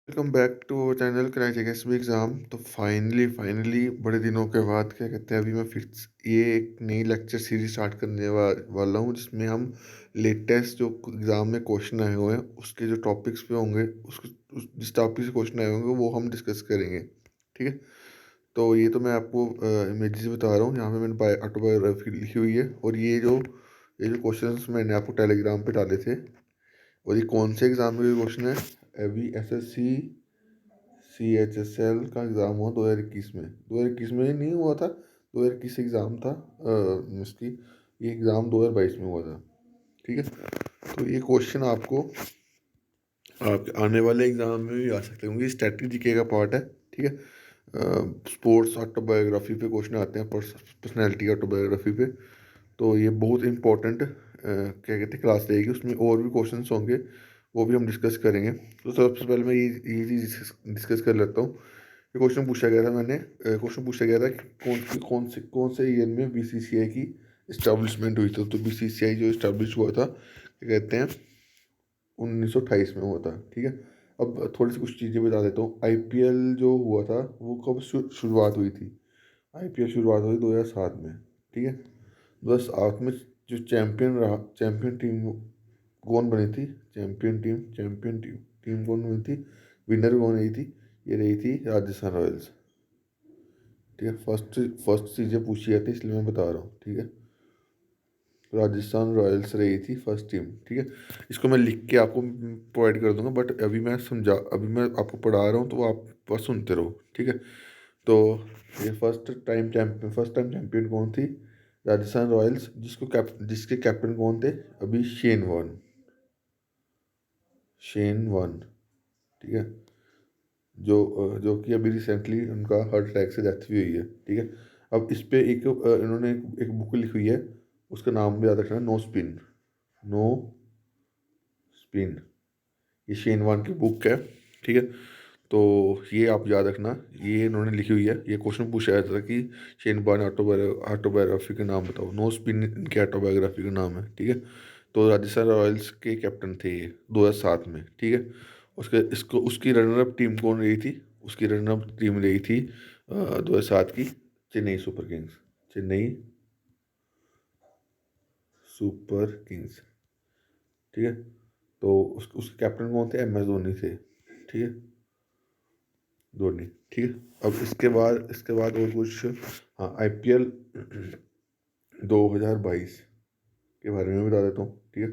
Welcome back to our channel crack academy exam. तो finally बड़े दिनों के बाद क्या कहते हैं, अभी मैं फिर ये एक नई लेक्चर सीरीज स्टार्ट करने वाला हूँ, जिसमें हम लेटेस्ट जो एग्ज़ाम में क्वेश्चन आए हुए हैं उसके जो टॉपिक्स पे होंगे, जिस टॉपिक से क्वेश्चन आए होंगे वो हम डिस्कस करेंगे। ठीक है। तो ये तो मैं आपको इमेजेस बता रहा हूँ, यहाँ पे मैंने ऑटोबायोग्राफी लिखी हुई है, और ये जो क्वेश्चन मैंने आपको टेलीग्राम पे डाले थे। और ये कौन से एग्ज़ाम में क्वेश्चन है? अभी एसएससी CHSL का एग्ज़ाम हुआ 2021 में। 2021 में नहीं हुआ था, 2021 एग्ज़ाम था इसकी। ये एग्ज़ाम 2022 में हुआ था। ठीक है। तो ये क्वेश्चन आपको आपके आने वाले एग्ज़ाम में भी आ सकते होंगे। स्ट्रेटजी जीके का पार्ट है। ठीक है। स्पोर्ट्स ऑटोबायोग्राफी पे क्वेश्चन आते हैं, पर्सनैलिटी ऑटोबायोग्राफी पे। तो ये बहुत इंपॉर्टेंट क्या कहते हैं क्लास रहेगी। उसमें और भी क्वेश्चन होंगे, वो भी हम डिस्कस करेंगे। तो सबसे पहले मैं ये चीज़ डिस्कस कर लेता हूँ। ये क्वेश्चन पूछा गया था, क्वेश्चन पूछा गया था कि कौन से ईयर में BCCI की इस्टेब्लिशमेंट हुई थी। तो BCCI जो इस्टेब्लिश हुआ था, क्या कहते हैं, 1928 में हुआ था। ठीक है। अब थोड़ी सी कुछ चीज़ें बता देता हूँ। IPL जो हुआ था वो कब शुरुआत हुई थी? IPL शुरुआत हुई 2007 में। ठीक है। 2007 में जो चैम्पियन टीम कौन बनी थी? चैम्पियन टीम टीम कौन बनी थी? विनर कौन रही थी? ये रही थी राजस्थान रॉयल्स। ठीक है। फर्स्ट फर्स्ट चीज़ें पूछी जाती है, इसलिए मैं बता रहा हूँ। ठीक है। राजस्थान रॉयल्स रही थी फर्स्ट टीम। ठीक है। इसको मैं लिख के आपको प्रोवाइड कर दूंगा, बट अभी मैं आपको पढ़ा रहा हूँ, तो आप बस सुनते रहो। ठीक है। तो ये फर्स्ट टाइम चैंपियन कौन थी? राजस्थान रॉयल्स। जिसके कैप्टन कौन थे? अभी शेन वॉर्न। ठीक है। जो कि अभी रिसेंटली उनका हार्ट अटैक से डेथ भी हुई है। ठीक है। अब इस पे इन्होंने एक बुक लिखी हुई है, उसका नाम भी याद रखना, नो स्पिन। ये शेन वॉर्न की बुक है। ठीक है। तो ये आप याद रखना, ये इन्होंने लिखी हुई है। ये क्वेश्चन पूछा जाता था कि शेन वॉर्न ऑटोबायोग्राफी का नाम बताओ। नो स्पिन इनकी ऑटोबायोग्राफी का नाम है। ठीक है। तो राजस्थान रॉयल्स के कैप्टन थे ये 2007 में। ठीक है। उसकी रनर अप टीम कौन रही थी? उसकी रनर अप टीम रही थी 2007 की Chennai super Kings. Chennai super Kings. ठीक है। तो उसके कैप्टन कौन थे? MS धोनी थे। ठीक है। धोनी। ठीक है। अब इसके बाद और कुछ, हाँ, IPL 2022 के बारे में बता देता हूँ। ठीक है।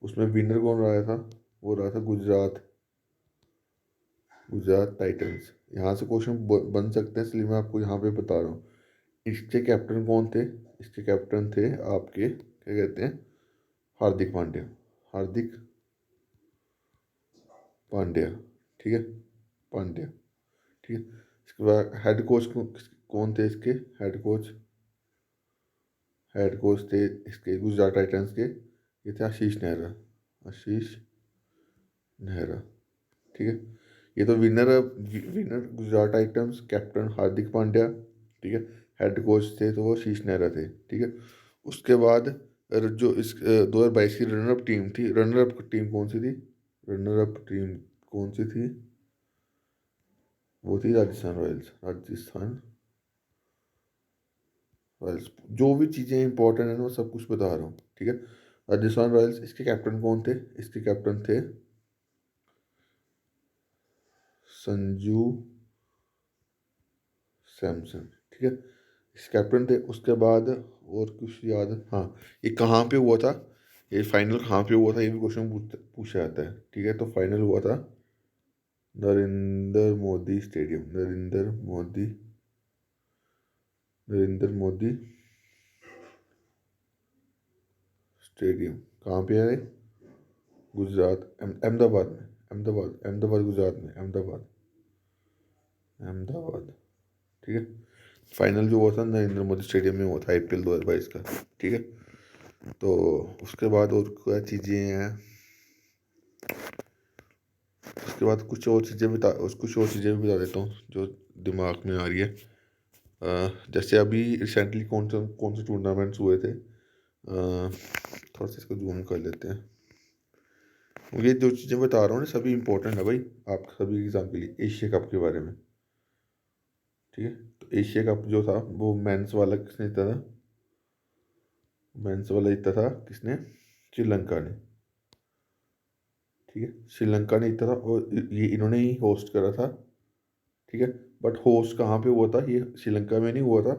उसमें विनर कौन रहा था? वो रहा था गुजरात टाइटंस। यहाँ से क्वेश्चन बन सकते हैं, इसलिए मैं आपको यहाँ पे बता रहा हूँ। इसके कैप्टन कौन थे? इसके कैप्टन थे आपके, क्या कहते हैं, हार्दिक पांड्या। ठीक है। पांड्या। ठीक है। इसके बाद हेड कोच कौन थे इसके? हेड कोच थे इसके गुजरात टाइटंस के, ये थे आशीष नेहरा। ठीक है। ये तो winner Gujarat Titans, captain Hardik Pandya. ठीक है। हेड कोच थे तो वो आशीष नेहरा थे। ठीक है। उसके बाद जो इस 2022 की रनर अप टीम कौन सी थी? रनर अप टीम कौन सी थी? वो थी राजस्थान रॉयल्स। जो भी चीज़ें इंपॉर्टेंट है ना, वो सब कुछ बता रहा हूँ। ठीक है। राजस्थान रॉयल्स, इसके कैप्टन कौन थे? इसके कैप्टन थे संजू सैमसन। ठीक है। इस कैप्टन थे। उसके बाद और कुछ याद है? हाँ, ये कहाँ पे हुआ था? ये फाइनल कहाँ पे हुआ था? ये भी क्वेश्चन पूछा जाता है। ठीक है। तो फाइनल हुआ था नरेंद्र मोदी स्टेडियम। नरेंद्र मोदी स्टेडियम कहाँ पे है? गुजरात, अहमदाबाद में। अहमदाबाद गुजरात में, अहमदाबाद। ठीक है। फाइनल जो हुआ था नरेंद्र मोदी स्टेडियम में हुआ था, IPL 2022 का। ठीक है। तो उसके बाद और क्या चीज़ें हैं? उसके बाद कुछ और चीज़ें भी बता देता हूँ जो दिमाग में आ रही है। जैसे अभी रिसेंटली कौन से टूर्नामेंट्स हुए थे? थोड़ा सा इसको जूम कर लेते हैं। ये जो चीज़ें बता रहा हूँ ना सभी इंपॉर्टेंट है भाई, आप सभी एग्ज़ाम के लिए। एशिया कप के बारे में, ठीक है। तो एशिया कप जो था वो मेंस वाला किसने जीता था? मेंस वाला जीता था किसने? श्रीलंका ने, ठीक है। श्रीलंका ने जीता था और ये इन्होंने ही होस्ट करा था, ठीक है। बट होस्ट कहाँ पे हुआ था? ये श्रीलंका में नहीं हुआ था।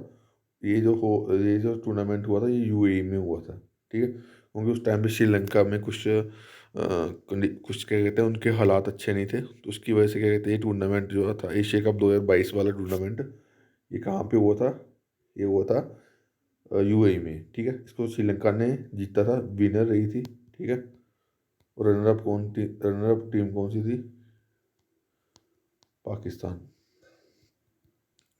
ये जो टूर्नामेंट हुआ था ये यूएई में हुआ था, ठीक है। क्योंकि उस टाइम पे श्रीलंका में कुछ क्या कहते हैं, उनके हालात अच्छे नहीं थे, तो उसकी वजह से क्या कहते हैं, ये टूर्नामेंट जो था एशिया कप 2022 वाला टूर्नामेंट, ये कहाँ पे हुआ था? ये हुआ था यूएई में, ठीक है। इसको श्रीलंका ने जीता था, विनर रही थी, ठीक है। और रनर अप टीम कौन सी थी? पाकिस्तान,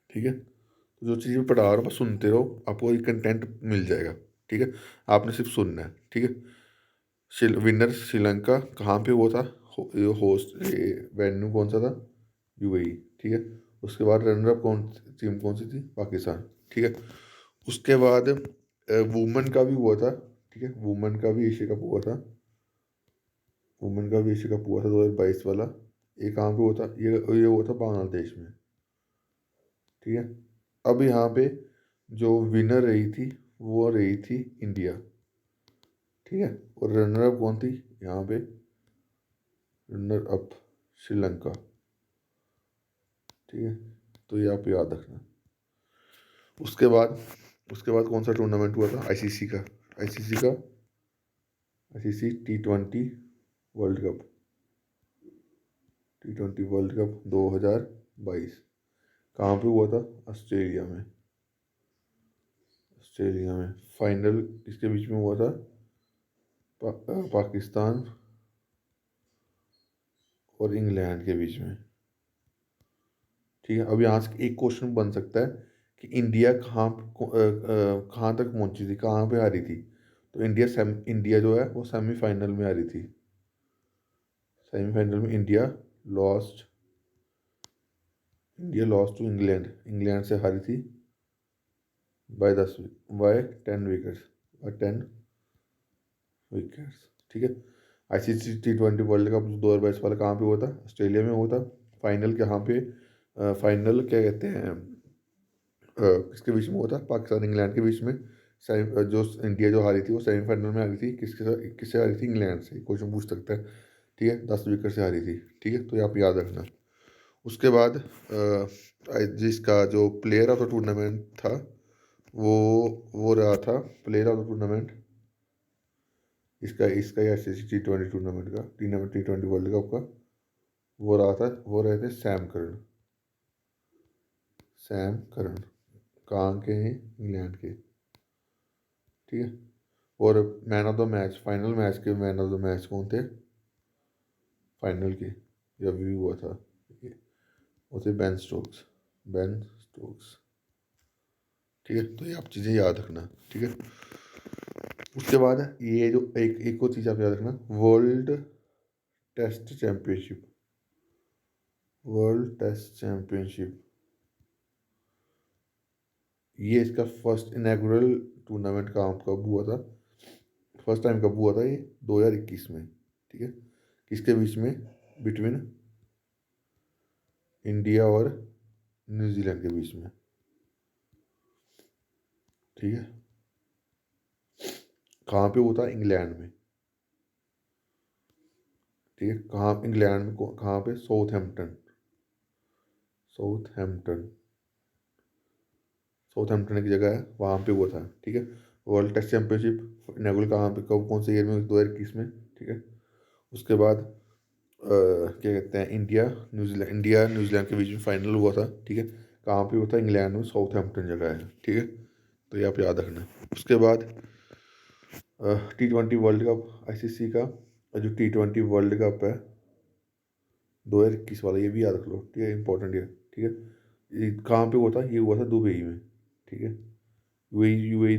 ठीक है। तो जो चीज़ मैं पढ़ा रहा हूँ बस सुनते रहो, आपको ये कंटेंट मिल जाएगा, ठीक है। आपने सिर्फ सुनना है, ठीक है। विनर श्रीलंका, कहाँ पे हुआ था? होस्ट वेन्यू कौन सा था? यूएई, ठीक है। उसके बाद रनर अप टीम कौन सी थी? पाकिस्तान, ठीक है। उसके बाद वुमेन का भी हुआ था, ठीक है। वुमेन का भी एशिया कप हुआ था, वुमेन का भी एशिया कप हुआ था 2022 वाला। ये कहाँ पे हुआ था? ये हुआ था बांग्लादेश में, ठीक है। अब यहाँ पे जो विनर रही थी वो रही थी इंडिया, ठीक है। और रनर अप कौन थी यहाँ पे? रनर अप श्रीलंका, ठीक है। तो ये आप याद रखना। उसके बाद कौन सा टूर्नामेंट हुआ था? ICC T20 world cup, T20 world cup 2022 कहाँ पे हुआ था? ऑस्ट्रेलिया में, ऑस्ट्रेलिया में। फाइनल किसके बीच में हुआ था? पाकिस्तान और इंग्लैंड के बीच में, ठीक है। अब यहाँ से एक क्वेश्चन बन सकता है कि इंडिया कहाँ तक पहुँची थी, कहाँ पे हारी थी? तो इंडिया जो है वो सेमीफाइनल में हारी थी। सेमीफाइनल में India lost to England, England से हारी थी बाय 10 विकेट्स, ठीक है। आईसीसी T20 वर्ल्ड कप 2022 वाला कहाँ पे हुआ था? ऑस्ट्रेलिया में हुआ था। फाइनल कहाँ पे? फाइनल क्या कहते हैं, किसके बीच में हुआ था? पाकिस्तान इंग्लैंड के बीच में। जो इंडिया जो हारी थी वो सेमीफाइनल में हारी थी, किससे हारी थी? इंग्लैंड से। क्वेश्चन पूछ सकता है, ठीक है। 10 विकेट से हारी थी, ठीक है। तो ये आप याद रखना। उसके बाद जिसका जो प्लेयर ऑफ द टूर्नामेंट था वो रहा था, प्लेयर ऑफ द टूर्नामेंट इसका इसका या T20 टूर्नामेंट का, T20 वर्ल्ड कप का, वो रहे थे सैम करन। कहाँ के हैं? इंग्लैंड के, ठीक है। और man of the match, final match के मैन ऑफ द मैच कौन थे? फाइनल के जब भी हुआ था वो थे बेन स्टोक्स, ठीक है। तो ये आप चीज़ें याद रखना, ठीक है। उसके बाद ये जो एक और चीज़ आप याद रखना, test championship world test championship, ये इसका फर्स्ट इनॉग्रल टूर्नामेंट कब हुआ था? फर्स्ट टाइम कब हुआ था? ये 2021 में, ठीक है। किसके बीच में? बिटवीन इंडिया और न्यूजीलैंड के बीच में, ठीक है। कहाँ पे हुआ था? इंग्लैंड में, ठीक है। कहाँ? इंग्लैंड में कहाँ पे? साउथहैम्पटन साउथहैम्पटन एक जगह है, वहाँ पे हुआ था, ठीक है। वर्ल्ड टेस्ट चैम्पियनशिप इनॉग्रल कहाँ पे, कब, कौन से ईयर में? 2021 में, ठीक है। उसके बाद क्या कहते हैं, इंडिया न्यूजीलैंड के बीच में फाइनल हुआ था, ठीक है। कहाँ पे हुआ था? इंग्लैंड में, साउथहैम्पटन जगह है, ठीक है। तो ये आप याद रखना। उसके बाद T20 वर्ल्ड कप, आईसीसी का जो T20 वर्ल्ड कप है 2021 वाला, ये भी याद रख लो, ठीक है। इंपॉर्टेंट है, ठीक है। ये कहाँ पे हुआ था? ये हुआ था दुबई में, ठीक है। दुबई, यूएई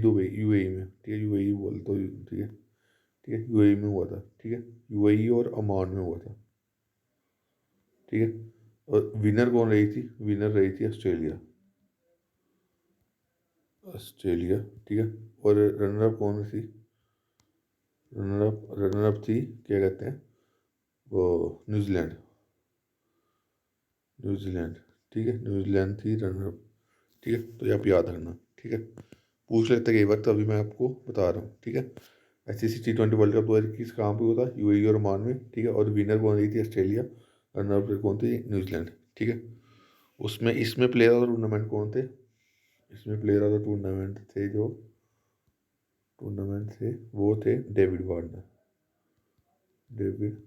में, ठीक है। यूएई बोल तो, ठीक है, ठीक है। यूएई में हुआ था, ठीक है। यूएई और ओमान में हुआ था, ठीक है। और विनर कौन रही थी? विनर रही थी ऑस्ट्रेलिया, ठीक है। और रनर अप कौन थी? रनर अप थी क्या कहते हैं, वो न्यूजीलैंड, न्यूजीलैंड। ठीक है, न्यूजीलैंड थी रनर अप। ठीक है, तो ये आप याद रखना। ठीक है, पूछ लेते कई बार, तो अभी मैं आपको बता रहा हूँ। ठीक है, ICC T20 वर्ल्ड कप 2021 कहाँ पे हुआ था? UAE और ओमान में। ठीक है, और विनर कौन रही थी? ऑस्ट्रेलिया। रनर अप कौन थी? न्यूजीलैंड। ठीक है, उसमें इसमें प्लेयर ऑफ द टूर्नामेंट कौन थे? इसमें प्लेयर ऑफ द टूर्नामेंट थे जो टूर्नामेंट थे वो थे डेविड वार्नर। David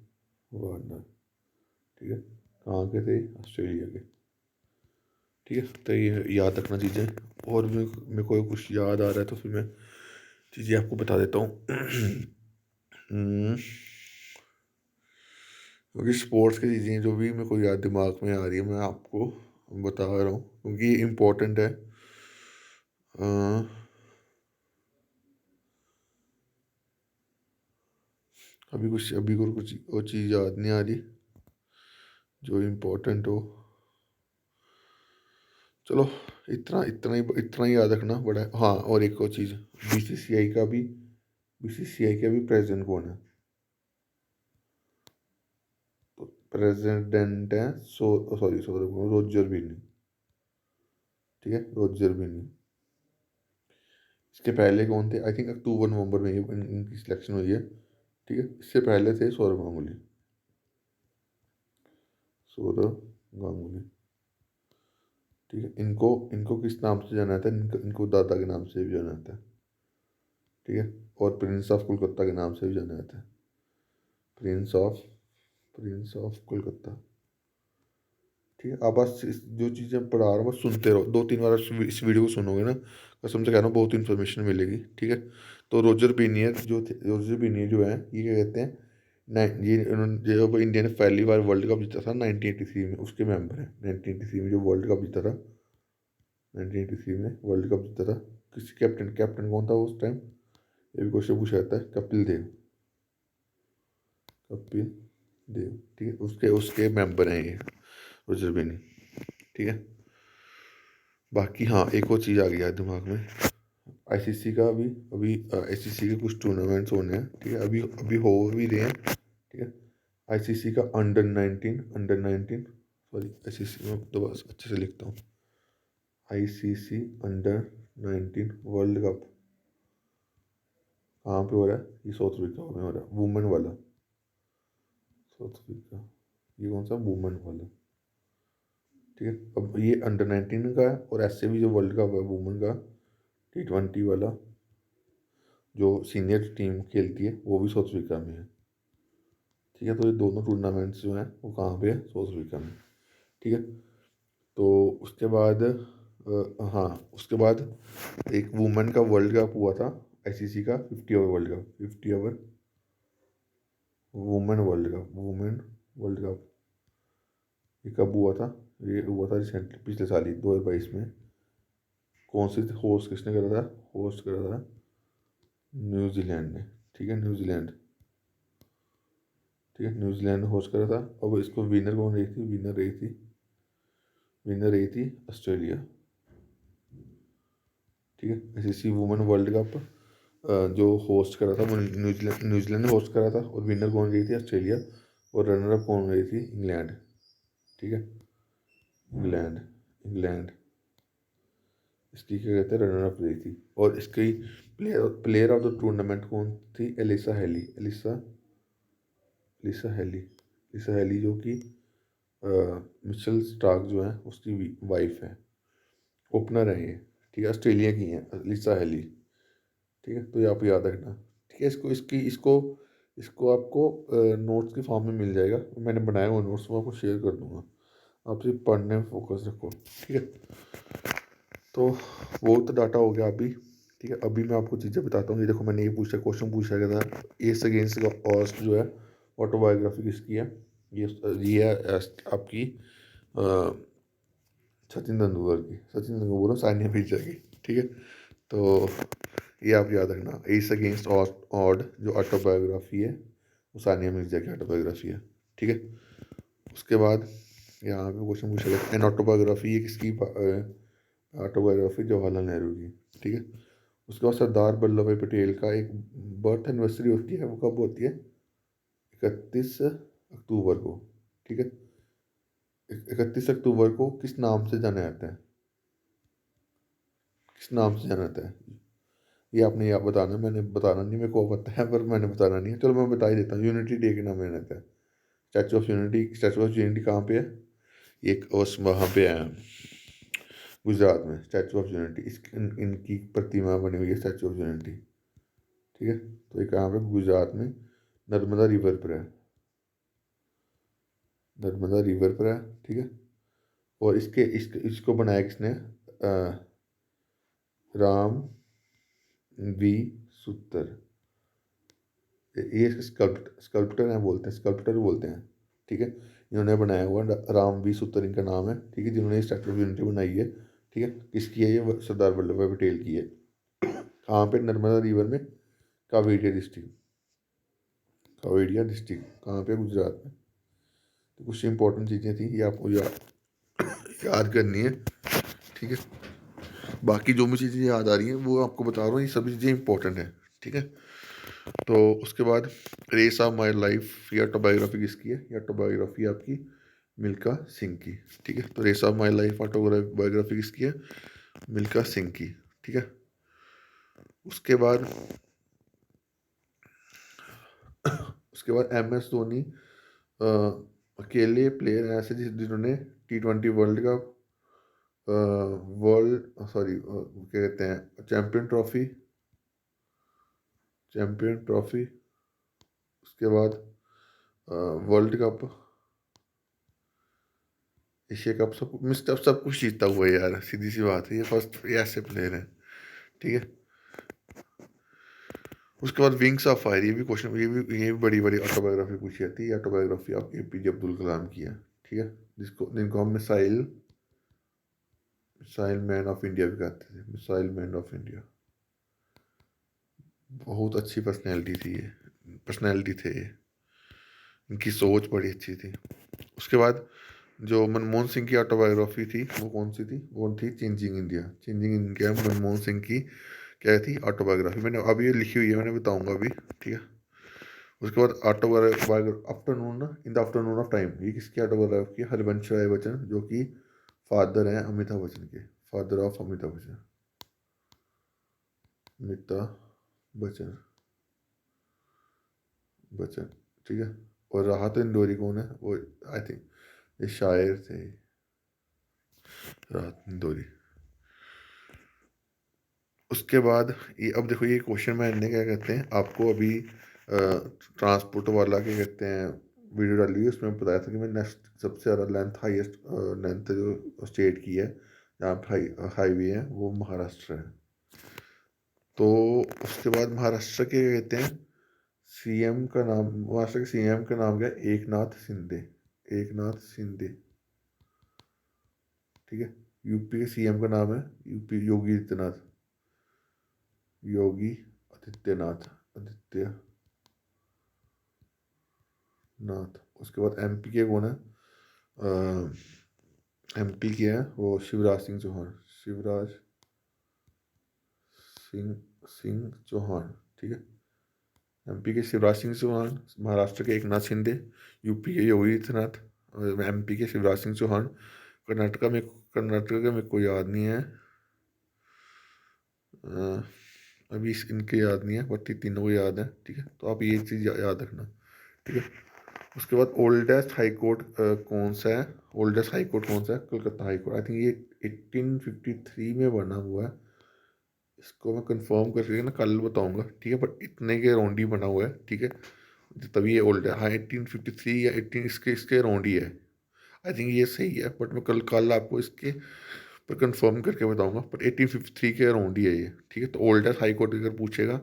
Warner. ठीक है, कहाँ के थे? ऑस्ट्रेलिया के। ठीक है, तो ये याद रखना चीज़ें। और भी मेरे को कुछ याद आ रहा है तो फिर मैं चीज़ें आपको बता देता हूँ। हम्म, क्योंकि स्पोर्ट्स की चीज़ें जो भी मेरे को याद दिमाग में आ रही है मैं आपको बता रहा हूँ, क्योंकि ये इम्पोर्टेंट है। अ, अभी कुछ और चीज़ याद नहीं आ रही जो इम्पोर्टेंट हो। चलो, इतना ही याद रखना बड़ा है। हाँ, और एक और चीज़, बीसीसीआई का भी प्रेसिडेंट कौन है? तो प्रेसिडेंट है सॉरी सॉरी, रोजर बिन्नी। ठीक है, रोजर बिन्नी। इसके पहले कौन थे? आई थिंक अक्टूबर नवंबर में इनकी सिलेक्शन हुई है। ठीक है, इससे पहले थे सौरव गांगुली। सौरव गांगुली। ठीक है, इनको इनको किस नाम से जाना जाता है? इनको दादा के नाम से भी जाना जाता है। ठीक है, और प्रिंस ऑफ कोलकाता के नाम से भी जाना जाता है। Prince of Prince of Kolkata. ठीक है, आप बस जो चीज़ें पढ़ा रहा हूँ बस सुनते रहो, 2-3 बार इस वीडियो को सुनोगे ना, कसम से कह रहा हूँ बहुत इन्फॉर्मेशन मिलेगी। ठीक है, तो रोजर बिनियर जो है ये क्या कहते हैं? जो इंडिया ने पहली बार वर्ल्ड कप जीता था 1983 में, उसके मेंबर हैं। 1983 में जो वर्ल्ड कप जीता था, 1983 में वर्ल्ड कप जीता था, किसी कैप्टन कैप्टन कौन था उस टाइम? ये भी क्वेश्चन पूछा जाता है। कपिल देव। कपिल देव। ठीक है, उसके उसके मेंबर हैं ये रोजर बिनी। ठीक है, बाकी हाँ एक और चीज़ आ गई है दिमाग में। आईसीसी का अभी आईसीसी के कुछ टूर्नामेंट्स होने हैं। ठीक है, अभी अभी हो भी रहे हैं। ठीक है, आईसीसी का अंडर 19 सॉरी, आईसीसी में तो बस अच्छे से लिखता हूँ। आईसीसी अंडर 19 वर्ल्ड कप कहाँ पे हो रहा है? ये साउथ अफ्रीका में हो रहा है, वुमेन वाला। South Africa. ये कौन सा? वुमेन वाला। ठीक है, अब ये अंडर 19 का है, और ऐसे भी जो वर्ल्ड कप है वुमेन का T20 वाला जो सीनियर टीम खेलती है वो भी साउथ अफ्रीका में है। ठीक है, तो ये दोनों टूर्नामेंट्स जो हैं वो कहाँ पे है? साउथ अफ्रीका में। ठीक है, तो उसके बाद हाँ उसके बाद एक वुमेन का वर्ल्ड कप हुआ था आईसीसी का, 50 over world cup. 50 over women world cup ये कब हुआ था? ये हुआ था रिसेंटली, पिछले साल ही 2022 में। कौन सी होस्ट किसने करा था? होस्ट करा था न्यूजीलैंड ने। ठीक है, न्यूजीलैंड। ठीक है, न्यूजीलैंड ने होस्ट करा था। अब इसको विनर कौन रही थी? विनर रही थी ऑस्ट्रेलिया। ठीक है, आईसीसी वुमेन वर्ल्ड कप जो होस्ट करा था वो न्यूजीलैंड ने होस्ट करा था, और विनर कौन रही थी? ऑस्ट्रेलिया। और रनर अप कौन रही थी? इंग्लैंड। ठीक है, इंग्लैंड। इंग्लैंड इसकी क्या कहते हैं? रनर अप रही थी। और इसकी player player of the tournament कौन थी? एलिसा हेली जो कि मिचेल स्टार्क जो है उसकी वाइफ है। ओपनर है ये। ठीक है, ऑस्ट्रेलिया की हैं लिसा हेली। ठीक है, तो ये आप याद रखना। ठीक है, इसको आपको नोट्स के फॉर्म में मिल जाएगा। मैंने बनाया हुआ नोट्स वो आपको शेयर कर दूंगा। आप सिर्फ पढ़ने में फोकस रखो। ठीक है, तो वो तो डाटा हो गया अभी। ठीक है, अभी मैं आपको चीज़ें बताता हूँ। ये देखो, मैंने ये पूछा, क्वेश्चन पूछा गया था, एस अगेंस्ट ऑस्ट जो है ऑटोबायोग्राफी किसकी है? ये है आपकी सचिन तेंदुलकर की। सचिन तेंदुलकर बोलो, सानिया मिर्जा की। ठीक है, तो ये आप याद रखना, एस अगेंस्ट ऑड जो ऑटोबायोग्राफी है वो सानिया मिर्जा की ऑटोबायोग्राफी है। ठीक है, उसके बाद यहाँ पे क्वेश्चन पूछा गया एन ऑटोबायोग्राफी, ये किसकी ऑटोबायोग्राफी? जवाहरलाल नेहरू की। ठीक है, उसके बाद सरदार वल्लभ भाई पटेल का एक बर्थ एनिवर्सरी होती है, वो कब होती है? 31 अक्टूबर को, ठीक है। 31 अक्टूबर को किस नाम से जाना जाता है, किस नाम से जाना जाता है? ये आपने याद बताना, मैंने बताना नहीं, मेरे को पता है पर मैंने बताना नहीं है। चलो मैं बता ही देता हूँ, यूनिटी डे के नाम में रहता है। Statue of unity, statue of unity कहाँ पे है? एक उस वहाँ पे है गुजरात में, स्टैचू ऑफ यूनिटी। इनकी प्रतिमा बनी हुई है स्टैचू ऑफ यूनिटी, ठीक है। तो ये कहाँ पे? गुजरात में, नर्मदा रिवर पर है, नर्मदा रिवर पर है, ठीक है। और इसको बनाया किसने? राम वी सुतर। ये स्कल्प्टर हैं, बोलते हैं स्कल्प्टर बोलते हैं, ठीक है। इन्होंने बनाया हुआ, राम वी सुतर इनका नाम है, ठीक है, जिन्होंने स्टैचू ऑफ यूनिटी बनाई है, ठीक है। किसकी है ये? सरदार वल्लभ भाई पटेल की है। कहाँ पे? नर्मदा रिवर में, कावेरिया डिस्ट्रिक्ट, कावेरिया डिस्ट्रिक्ट कहाँ पे? गुजरात में। तो कुछ इंपॉर्टेंट चीज़ें थी, ये आपको याद करनी है, ठीक है। बाकी जो भी चीज़ें याद आ रही हैं वो आपको बता रहा हूँ, ये सभी चीज़ें इंपॉर्टेंट है, ठीक है। तो उसके बाद रेस ऑफ माई लाइफ, या ऑटोबायोग्राफी किसकी है? या ऑटोबायोग्राफी आपकी मिल्खा सिंह की, ठीक है। तो race of my life autobiography किसकी है? मिल्खा सिंह की, ठीक है। उसके बाद उसके बाद MS धोनी अकेले प्लेयर हैं ऐसे जिन्होंने T20 world cup, world sorry क्या कहते हैं, चैम्पियन ट्रॉफी, उसके बाद वर्ल्ड कप, एशिया कप, सब कुछ जीता हुआ है यार, सीधी सी बात है, ये फर्स्ट ये ऐसे प्लेयर हैं, ठीक है। उसके बाद विंग्स ऑफ फायर, ये भी क्वेश्चन, ये भी बड़ी बड़ी ऑटोबायोग्राफी पूछी जाती है। ऑटोबायोग्राफी ऑफ APJ अब्दुल कलाम की है, ठीक है, जिनको हम missile missile man of India भी कहते थे, मिसाइल मैन ऑफ इंडिया। बहुत अच्छी पर्सनैलिटी थी ये, पर्सनैलिटी थे ये, इनकी सोच बड़ी अच्छी थी। उसके बाद जो मनमोहन सिंह की ऑटोबायोग्राफी थी वो कौन सी थी? वो थी changing India, changing India, Manmohan Singh की क्या थी? ऑटोबायोग्राफी। मैंने अभी ये लिखी हुई है, मैंने बताऊंगा अभी, ठीक है। उसके बाद autobiography afternoon, in the afternoon of time, ये किसकी ऑटोबायोग्राफी है? हरिवंश राय बच्चन, जो कि फादर हैं अमिताभ बच्चन के, फादर ऑफ अमिताभ बच्चन, अमिताभ बच्चन, बच्चन, ठीक है। और राहत इंदौरी कौन है? वो आई थिंक ये शायर थे, राहत इंदौरी। उसके बाद ये, अब देखो ये क्वेश्चन मैंने क्या कहते हैं आपको अभी ट्रांसपोर्ट वाला क्या कहते हैं वीडियो डाली हुई, उसमें बताया था कि मैं नेक्स्ट सबसे ज़्यादा हाईएस्ट लेंथ जो स्टेट की है जहाँ पे हाईवे है वो महाराष्ट्र है। तो उसके बाद महाराष्ट्र के कहते हैं CM का नाम, महाराष्ट्र के CM का नाम क्या है? एकनाथ शिंदे, एकनाथ शिंदे, ठीक है। यूपी के CM का नाम है यूपी योगी आदित्यनाथ, योगी आदित्यनाथ, आदित्य नाथ। उसके बाद MP के कौन है? MP के हैं वो शिवराज सिंह चौहान, शिवराज सिंह सिंह चौहान, ठीक है। MP के शिवराज सिंह चौहान, महाराष्ट्र के एकनाथ शिंदे, यूपी के योगी आदित्यनाथ, और MP के शिवराज सिंह चौहान। कर्नाटका का मेरे को याद नहीं है, अ, अभी इनके याद नहीं है, बट ये तीनों को याद है, ठीक है। तो आप ये चीज़ याद रखना, ठीक है। उसके बाद ओल्डेस्ट हाई कोर्ट कौन सा है? ओल्डेस्ट हाई कोर्ट कौन सा है? Calcutta high court, I think ये 1853 में बना हुआ है। इसको मैं कंफर्म करके ना कल बताऊंगा, ठीक है, बट इतने के अराउंड ही बना हुआ है, ठीक है। तभी ये ओल्ड है, हाँ 1853 या 18 इसके अराउंड ही है, आई थिंक ये सही है, बट मैं कल कल आपको इसके पर कंफर्म करके बताऊंगा, बट 1853 के अराउंड ही है ये, ठीक है। तो ओल्डेस्ट हाई कोर्ट अगर पूछेगा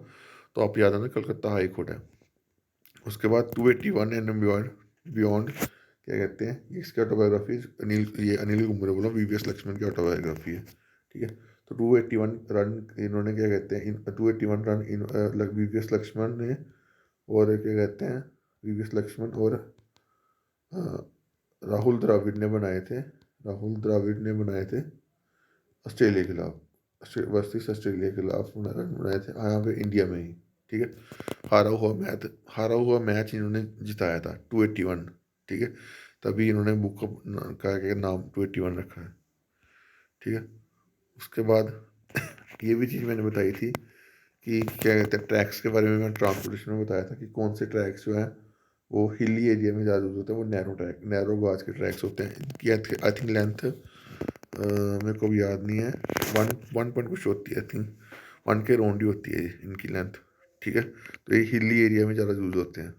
तो आप याद आना कलकत्ता हाई कोर्ट है। उसके बाद 281 एंड बियॉन्ड, बियॉन्ड क्या कहते हैं, ये इसकी ऑटोबायोग्राफी ये अनिल कुंबले बोला, VVS लक्ष्मण की ऑटोबायोग्राफी है, ठीक है। तो 281 रन इन्होंने क्या कहते हैं, 281 रन इन VVS लक्ष्मण ने, और क्या कहते हैं VVS लक्ष्मण और अ, राहुल द्रविड़ ने बनाए थे, राहुल द्रविड़ ने बनाए थे ऑस्ट्रेलिया के खिलाफ, वर्सेस ऑस्ट्रेलिया के खिलाफ रन बनाए थे यहाँ पे इंडिया में ही, ठीक है। हारा हुआ मैच इन्होंने जिताया था 281, ठीक है। तभी इन्होंने बुक का नाम 281 रखा है, ठीक है। उसके बाद ये भी चीज़ मैंने बताई थी कि क्या कहते हैं ट्रैक्स के बारे में, मैं ट्रांसपोर्टेशन में बताया था कि कौन से ट्रैक्स जो हैं वो हिली एरिया में ज़्यादा यूज़ होते हैं, वो नैरो गॉज के ट्रैक्स होते हैं। इनकी आई थिंक लेंथ मेरे को भी याद नहीं है, वन पॉइंट कुछ होती है, आई थिंक 1 के राउंड ही होती है इनकी लेंथ, ठीक है। तो ये हिली एरिया में ज़्यादा यूज़ होते हैं,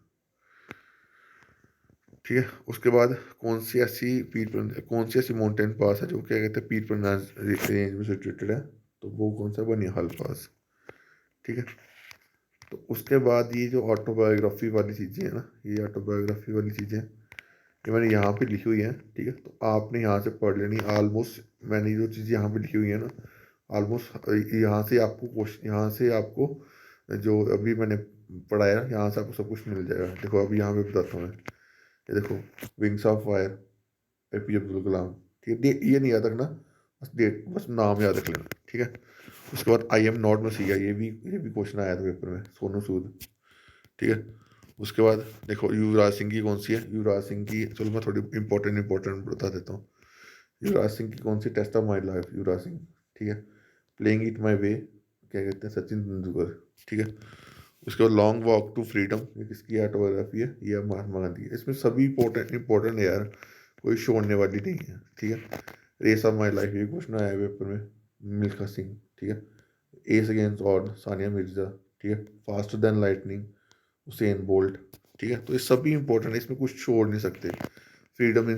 ठीक है। उसके बाद कौन सी ऐसी माउंटेन पास है जो क्या कहते हैं पीर पंजाल रेंज में सिचुएटेड है, तो वो कौन सा, बनिहाल पास, ठीक है। तो उसके बाद ये जो ऑटोबायोग्राफी वाली चीज़ें हैं ना, ये ऑटोबायोग्राफी वाली चीज़ें ये मैंने यहाँ पे लिखी हुई हैं, ठीक है। तो आपने यहाँ से पढ़ लेनी ऑलमोस्ट, मैंने जो चीज़ यहाँ पे लिखी हुई है ना, ऑलमोस्ट यहाँ से आपको जो अभी मैंने पढ़ाया यहाँ से आपको सब कुछ मिल जाएगा। देखो अभी यहाँ पे बताता हूँ मैं, ये देखो wings of fire, APJ Abdul Kalam, ठीक है। ये नहीं याद रखना, बस डेट, बस नाम याद रख लेना, ठीक है। उसके बाद आई एम नॉट मसीहा, ये भी क्वेश्चन आया था पेपर में, सोनू सूद, ठीक है। उसके बाद देखो युवराज सिंह की कौन सी है, युवराज सिंह की, चलो मैं थोड़ी इंपॉर्टेंट बता देता हूँ। युवराज सिंह की कौन सी, test of my life, Yuvraj Singh, ठीक है। प्लेइंग इट माई वे, क्या कहते हैं, सचिन तेंदुलकर, ठीक है। उसके बाद लॉन्ग वॉक टू फ्रीडम, ये किसकी ऑटोबायोग्राफी है, ये महात्मा गांधी है। इसमें सभी इंपॉर्टेंट है यार, कोई छोड़ने वाली नहीं है, ठीक है। रेस ऑफ माई लाइफ, ये क्वेश्चन आया पेपर में, मिल्खा सिंह, ठीक है। S against odd, Sania Mirza, ठीक है। Faster than lightning, Usain Bolt, ठीक है। तो ये सभी इंपॉर्टेंट है, इसमें कुछ छोड़ नहीं सकते। फ्रीडम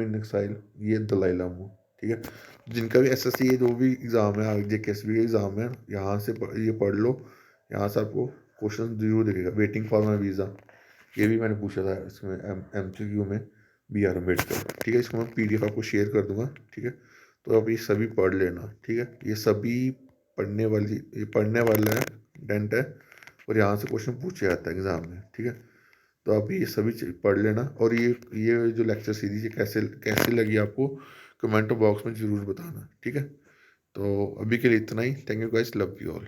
इन एक्साइल, ये दलाई लामा, ठीक है। जिनका भी SSC ये जो भी एग्ज़ाम है, JKSB का एग्ज़ाम है, यहाँ से ये पढ़ लो, यहाँ से आपको क्वेश्चन जरूर दिखेगा। वेटिंग फॉर माई वीज़ा, ये भी मैंने पूछा था इसमें MCQ में, BR अम्बेडकर, ठीक है। इसको मैं PDF आपको शेयर कर दूंगा, ठीक है। तो आप ये सभी पढ़ लेना, ठीक है। ये सभी पढ़ने वाला है, डेंट है, और यहाँ से क्वेश्चन पूछे जाता है एग्ज़ाम में, ठीक है। तो आप ये सभी पढ़ लेना, और ये जो लेक्चर सीरीज है कैसे कैसे लगी आपको, कमेंट बॉक्स में ज़रूर बताना, ठीक है। तो अभी के लिए इतना ही। Thank you guys, love you all.